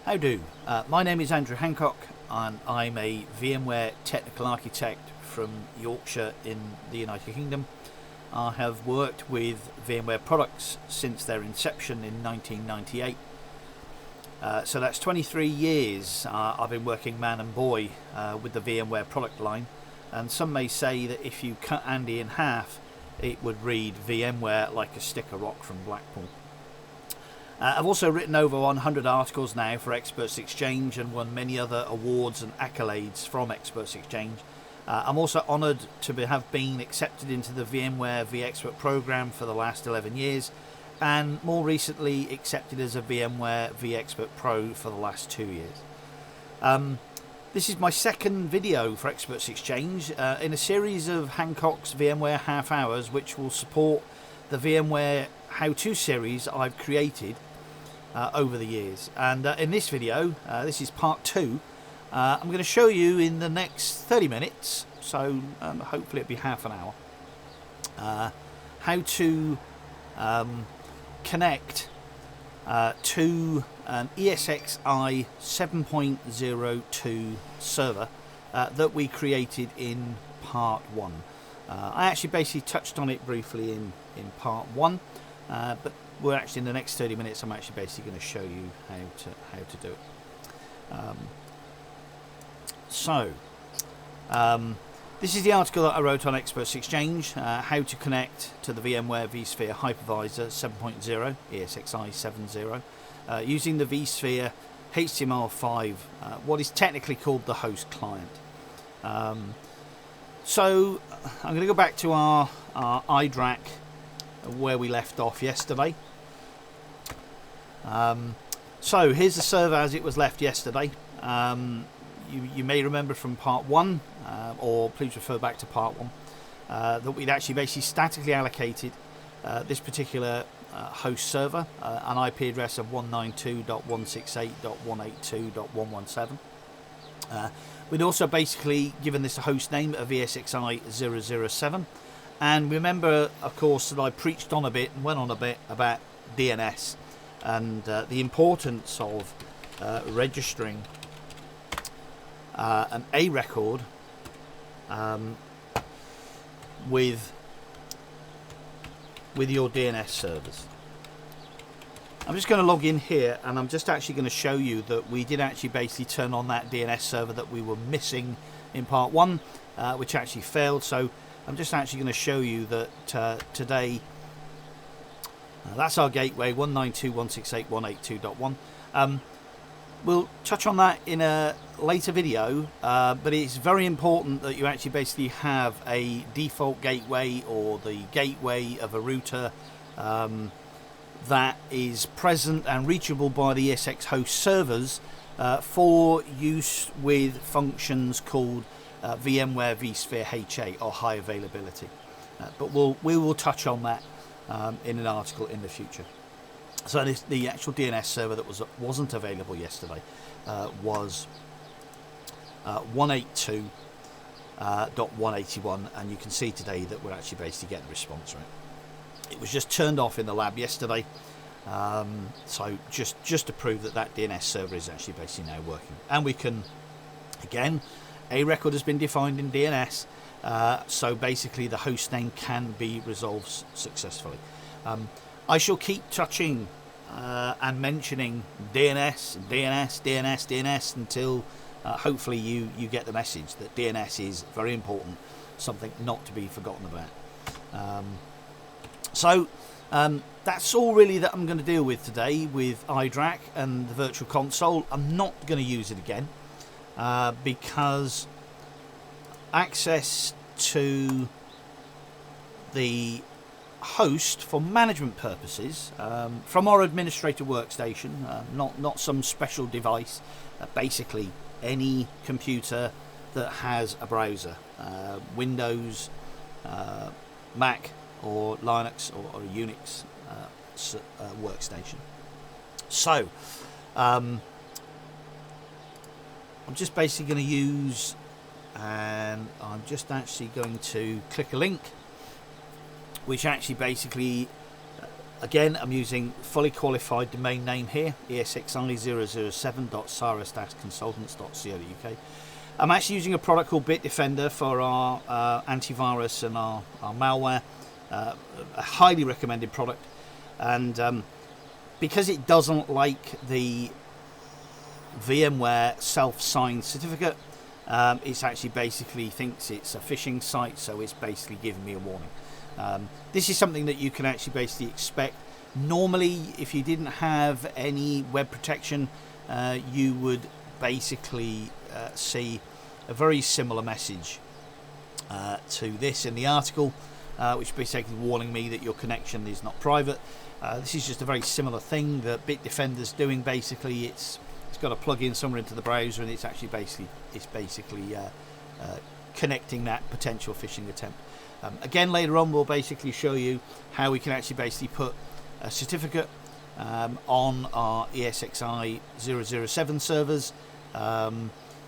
How do? My name is Andrew Hancock and I'm a VMware technical architect from Yorkshire in the United Kingdom. I have worked with VMware products since their inception in 1998. So that's 23 years I've been working man and boy with the VMware product line, and some may say that if you cut Andy in half it would read VMware like a stick of rock from Blackpool. I've also written over 100 articles now for Experts Exchange and won many other awards and accolades from Experts Exchange. I'm also honoured to have been accepted into the VMware vExpert program for the last 11 years, and more recently accepted as a VMware vExpert Pro for the last 2 years. This is my second video for Experts Exchange in a series of Hancock's VMware half hours, which will support the VMware how-to series I've created over the years. And in this video, this is part 2, I'm going to show you in the next 30 minutes, so hopefully it'll be half an hour, how to connect to an ESXi 7.02 server that we created in part 1. I actually basically touched on it briefly in part 1, but we're actually in the next 30 minutes I'm actually basically going to show you how to do it. This is the article that I wrote on Experts Exchange, how to connect to the VMware vSphere Hypervisor 7.0, ESXi 7.0, using the vSphere HTML5, what is technically called the host client. So I'm going to go back to our iDRAC where we left off yesterday. So here's the server as it was left yesterday. You may remember from part 1, or please refer back to part 1, that we'd actually basically statically allocated this particular host server an IP address of 192.168.182.117. We'd also basically given this a host name of ESXi 007. And remember, of course, that I preached on a bit and went on a bit about DNS and the importance of registering an A record with your DNS servers. I'm just going to log in here, and I'm just actually going to show you that we did actually basically turn on that DNS server that we were missing in part 1, which actually failed. So I'm just actually going to show you that today that's our gateway 192.168.182.1. We'll touch on that in a later video, but it's very important that you actually basically have a default gateway or the gateway of a router that is present and reachable by the ESX host servers for use with functions called VMware vSphere HA or high availability. But we will touch on that in an article in the future. So the actual DNS server that wasn't available yesterday was 182.181, and you can see today that we're actually basically getting a response rate. It was just turned off in the lab yesterday, so just to prove that DNS server is actually basically now working. And we can, again, a record has been defined in DNS, so basically the host name can be resolved successfully. I shall keep touching and mentioning DNS until hopefully you get the message that DNS is very important, something not to be forgotten about. So that's all really that I'm going to deal with today with iDRAC and the virtual console. I'm not going to use it again because access to the host for management purposes from our administrator workstation, not some special device, basically any computer that has a browser, Windows, Mac or Linux or a Unix workstation. So I'm just basically going to use, and I'm just actually going to click a link which actually basically Again, I'm using fully qualified domain name here, ESXi007.cyrus-consultants.co.uk. I'm actually using a product called Bitdefender for our antivirus and our malware, a highly recommended product. And because it doesn't like the VMware self-signed certificate, it's actually basically thinks it's a phishing site, so it's basically giving me a warning. This is something that you can actually basically expect. Normally, if you didn't have any web protection, you would basically see a very similar message to this in the article, which basically warning me that your connection is not private. This is just a very similar thing that Bitdefender's doing. Basically, it's got a plug-in somewhere into the browser, and it's actually basically connecting that potential phishing attempt. Again, later on, we'll basically show you how we can actually basically put a certificate on our ESXi 007 servers,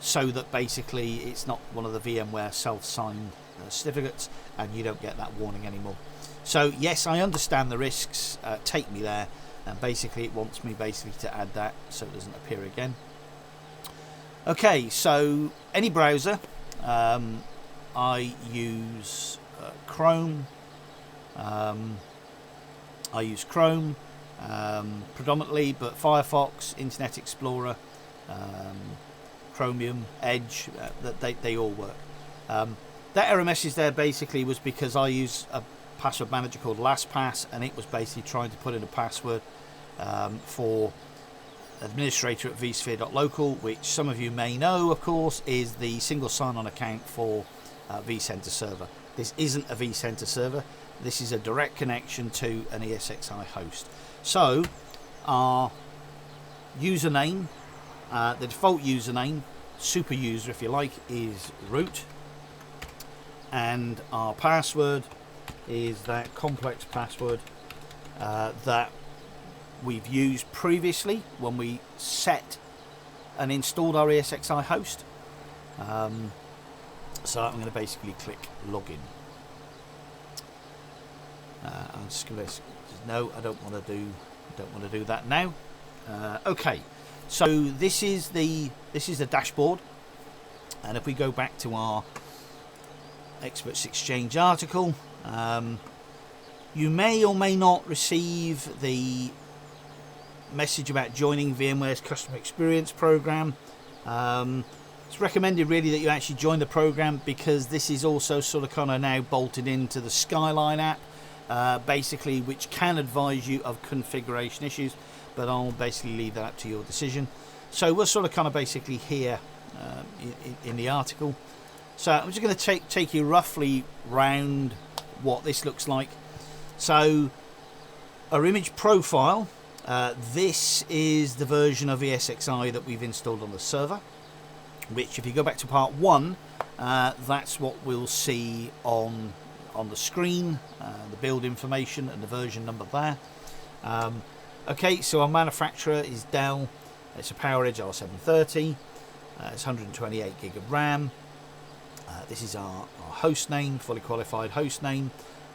so that basically it's not one of the VMware self-signed certificates, and you don't get that warning anymore. So yes, I understand the risks. Take me there, and basically it wants me basically to add that so it doesn't appear again. Okay, so any browser, I use Chrome. I use Chrome predominantly, but Firefox, Internet Explorer, Chromium, Edge, they all work. That error message there basically was because I use a password manager called LastPass, and it was basically trying to put in a password for administrator at vSphere.local, which some of you may know, of course, is the single sign-on account for vCenter server. This isn't a vCenter server. This is a direct connection to an ESXi host. So our username, the default username, super user if you like, is root, and our password is that complex password that we've used previously when we set and installed our ESXi host. So I'm going to basically click login. I'm just going to no, I don't want to do that now. Okay, so this is the dashboard, and if we go back to our Experts Exchange article, you may or may not receive the message about joining VMware's customer experience program. It's recommended really that you actually join the program, because this is also sort of kind of now bolted into the Skyline app, basically, which can advise you of configuration issues, but I'll basically leave that up to your decision. So we're sort of kind of basically here in the article. So I'm just going to take you roughly round what this looks like. So our image profile, this is the version of ESXi that we've installed on the server, which if you go back to part 1, that's what we'll see on the screen, the build information and the version number there. Okay, so our manufacturer is Dell. It's a PowerEdge R730. It's 128 gig of RAM. This is our host name, fully qualified host name.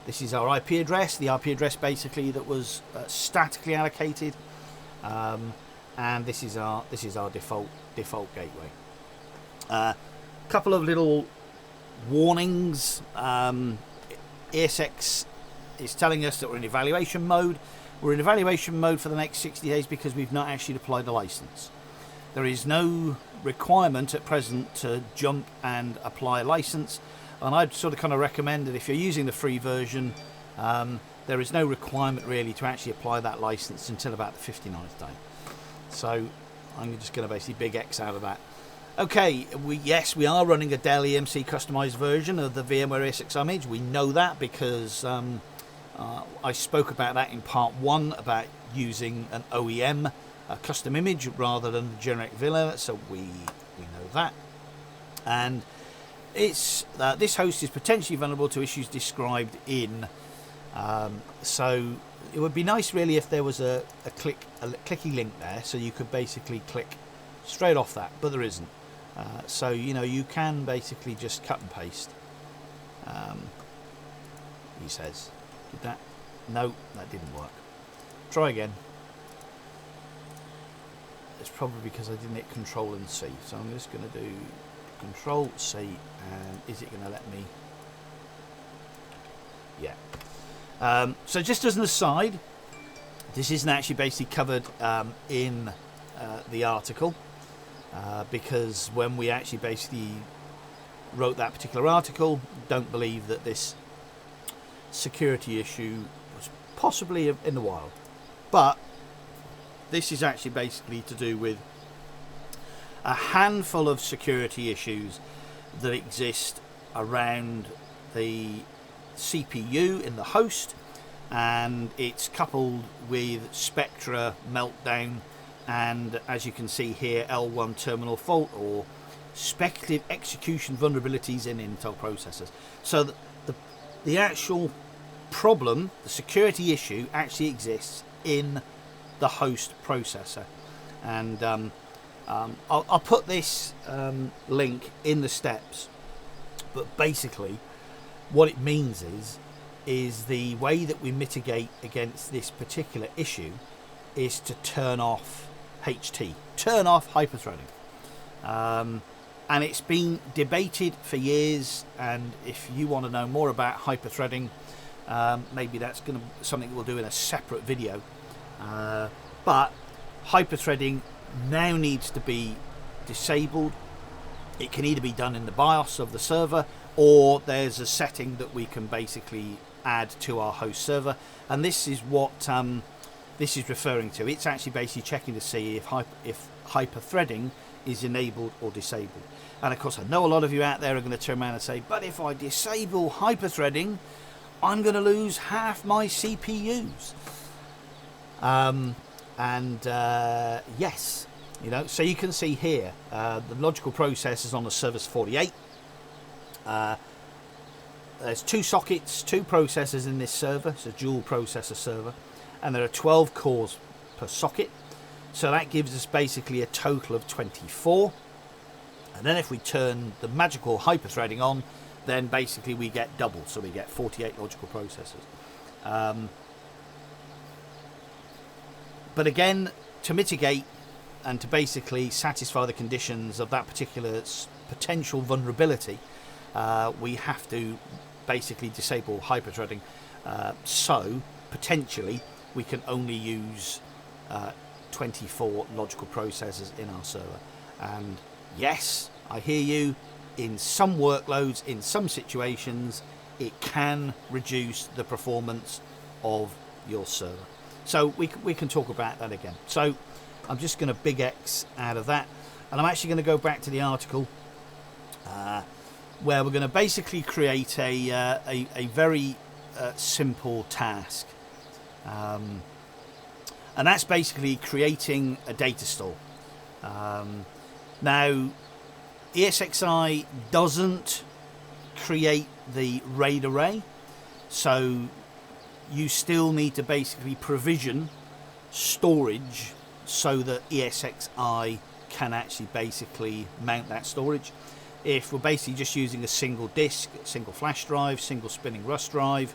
This is our IP address, the IP address basically that was statically allocated, and this is our default gateway. Couple of little warnings. ESX is telling us that we're in evaluation mode. We're in evaluation mode for the next 60 days because we've not actually applied a license. There is no requirement at present to jump and apply a license, and I'd sort of kind of recommend that if you're using the free version, there is no requirement really to actually apply that license until about the 59th day. So I'm just going to basically big X out of that. Okay, yes, we are running a Dell EMC customized version of the VMware ESXi image. We know that because I spoke about that in part 1 about using an OEM custom image rather than the generic vanilla, so we know that. And it's this host is potentially vulnerable to issues described in. So it would be nice really if there was a clicky link there, so you could basically click straight off that, but there isn't. So you can basically just cut and paste. He says, did that? No, that didn't work. try again. It's probably because I didn't hit Control and C. So I'm just going to do Control C, and is it going to let me? Yeah. So just as an aside, this isn't actually basically covered in the article, because when we actually basically wrote that particular article, don't believe that this security issue was possibly in the wild. But this is actually basically to do with a handful of security issues that exist around the CPU in the host, and it's coupled with Spectre meltdown, and as you can see here, L1 terminal fault or Speculative-Execution vulnerabilities in Intel processors. So the actual problem, the security issue, actually exists in the host processor. And I'll put this link in the steps, but basically what it means is the way that we mitigate against this particular issue is to turn off HT, turn off hyperthreading. And it's been debated for years, and if you want to know more about hyperthreading, maybe that's going to something we'll do in a separate video. But hyperthreading now needs to be disabled. It can either be done in the BIOS of the server, or there's a setting that we can basically add to our host server, and this is what this is referring to. It's actually basically checking to see if hyperthreading is enabled or disabled. And of course, I know a lot of you out there are going to turn around and say, but if I disable hyperthreading, I'm going to lose half my CPUs. Yes, you know, so you can see here the logical processors on the server's 48. There's 2 sockets, 2 processors in this server. It's a dual processor server, and there are 12 cores per socket. So that gives us basically a total of 24. And then if we turn the magical hyperthreading on, then basically we get double. So we get 48 logical processors. But again, to mitigate and to basically satisfy the conditions of that particular potential vulnerability, we have to basically disable hyperthreading. So potentially we can only use 24 logical processors in our server. And yes, I hear you, in some workloads, in some situations, it can reduce the performance of your server. So we can talk about that again. So I'm just going to big X out of that, and I'm actually going to go back to the article where we're going to basically create a very simple task. And that's basically creating a data store. Now, ESXi doesn't create the RAID array, so you still need to basically provision storage so that ESXi can actually basically mount that storage. If we're basically just using a single disk, single flash drive, single spinning Rust drive,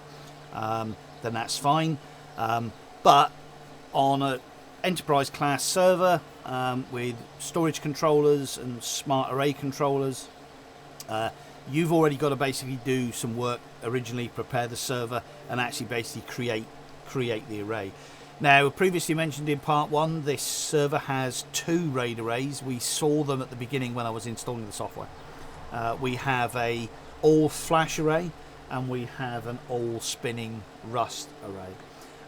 then that's fine. But on an enterprise class server with storage controllers and smart array controllers, you've already got to basically do some work originally, prepare the server, and actually basically create the array. Now, previously mentioned in part 1, this server has 2 RAID arrays. We saw them at the beginning when I was installing the software. We have a all flash array, and we have an all spinning Rust array.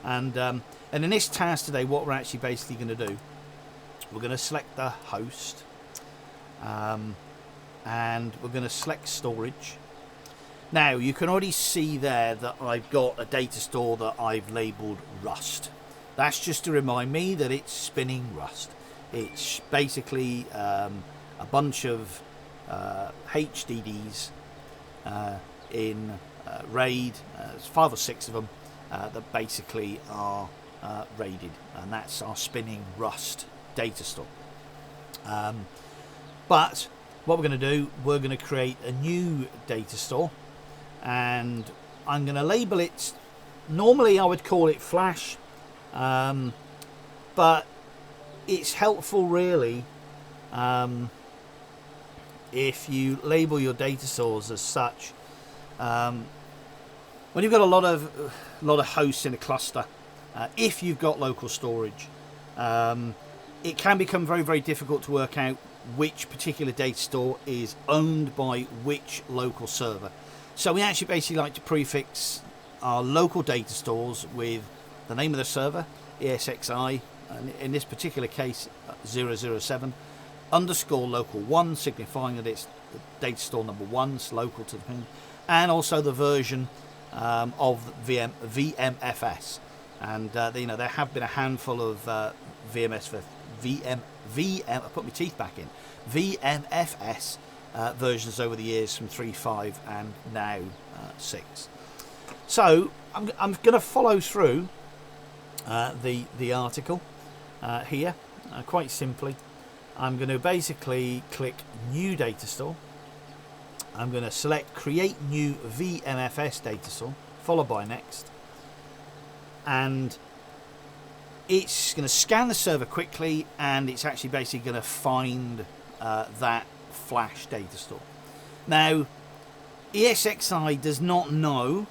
And in this task today, what we're actually basically going to do, we're going to select the host, and we're going to select storage. Now, you can already see there that I've got a data store that I've labeled Rust. That's just to remind me that it's spinning Rust. It's basically a bunch of HDDs in RAID. There's 5 or 6 of them that basically are RAIDed, and that's our spinning Rust data store. But what we're going to do, we're going to create a new data store, and I'm going to label it, normally I would call it flash, But it's helpful really if you label your data stores as such. When you've got a lot of hosts in a cluster, if you've got local storage, it can become very, very difficult to work out which particular data store is owned by which local server. So we actually basically like to prefix our local data stores with the name of the server, ESXi, and in this particular case 007, underscore local 1, signifying that it's the data store number 1, it's local to the thing, and also the version of VMFS. And there have been a handful of I put my teeth back in, VMFS versions over the years, from 3.5 and now 6. So I'm going to follow through the article here quite simply. I'm going to basically click New Data Store. I'm going to select Create New VMFS Data Store, followed by Next. And it's going to scan the server quickly, and it's actually basically going to find that Flash data store. Now, ESXi does not know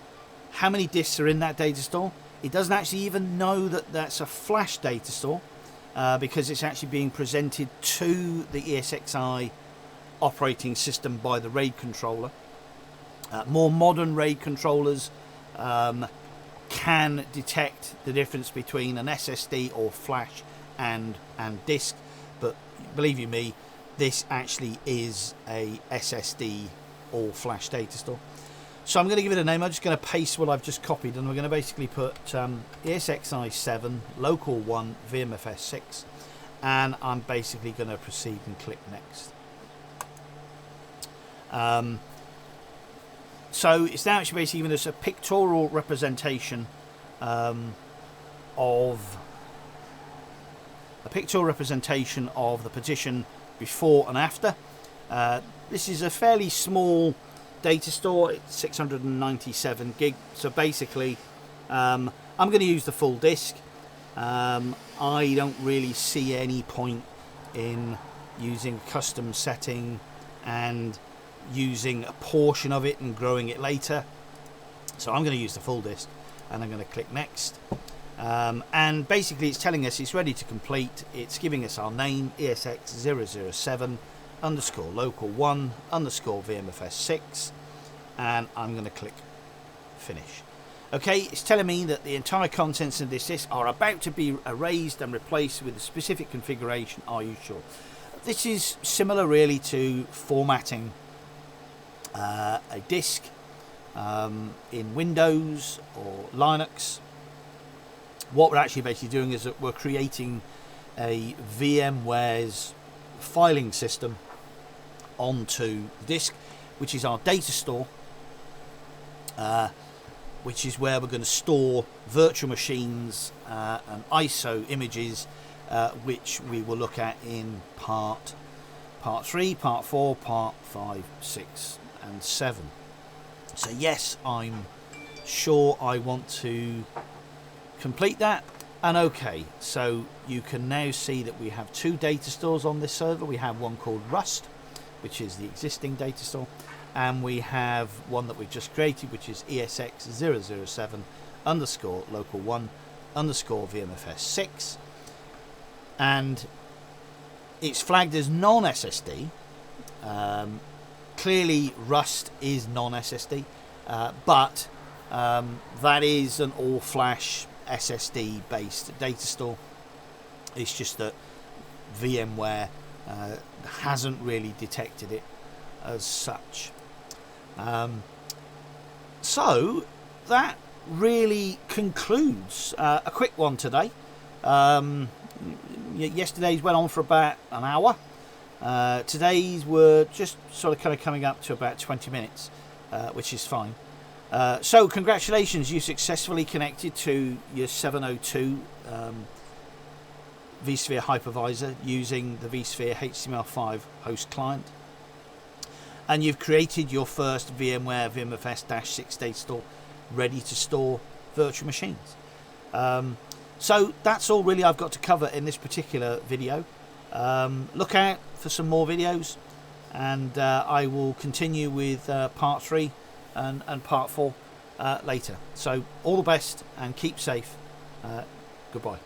how many disks are in that data store. It doesn't actually even know that that's a Flash data store because it's actually being presented to the ESXi operating system by the RAID controller. More modern RAID controllers can detect the difference between an SSD or Flash and disk, but believe you me, this actually is a SSD or Flash data store. So I'm going to give it a name. I'm just going to paste what I've just copied, and we're going to basically put ESXi 7 local 1 VMFS 6, and I'm basically going to proceed and click Next. So it's now actually basically giving us a pictorial representation of the partition before and after. This is a fairly small data store. It's 697 gig. So basically, I'm going to use the full disk. I don't really see any point in using custom setting and using a portion of it and growing it later. So I'm going to use the full disk, and I'm going to click Next. And basically it's telling us it's ready to complete. It's giving us our name, ESX007 underscore local 1 underscore VMFS 6, and I'm going to click Finish. Okay, it's telling me that the entire contents of this disk are about to be erased and replaced with a specific configuration. Are you sure? This is similar really to formatting a disk in Windows or Linux. What we're actually basically doing is that we're creating a VMware's filing system onto the disk, which is our data store, which is where we're going to store virtual machines and ISO images, which we will look at in part 3, part 4, part 5, 6 and 7. So yes, I'm sure I want to complete that. And okay, so you can now see that we have 2 data stores on this server. We have one called Rust, which is the existing data store, and we have one that we've just created, which is ESX007 underscore local 1 underscore VMFS 6, and it's flagged as non-SSD. Clearly Rust is non-SSD, but that is an all-flash SSD based data store. It's just that VMware hasn't really detected it as such. So that really concludes a quick one today. Yesterday's went on for about an hour. Today's were just sort of kind of coming up to about 20 minutes, which is fine. So congratulations, you successfully connected to your 702 vSphere hypervisor using the vSphere HTML5 host client, and you've created your first VMware VMFS-6 data store ready to store virtual machines. So that's all really I've got to cover in this particular video. Look out for some more videos, and I will continue with part 3 and part 4 later. So all the best and keep safe. Goodbye.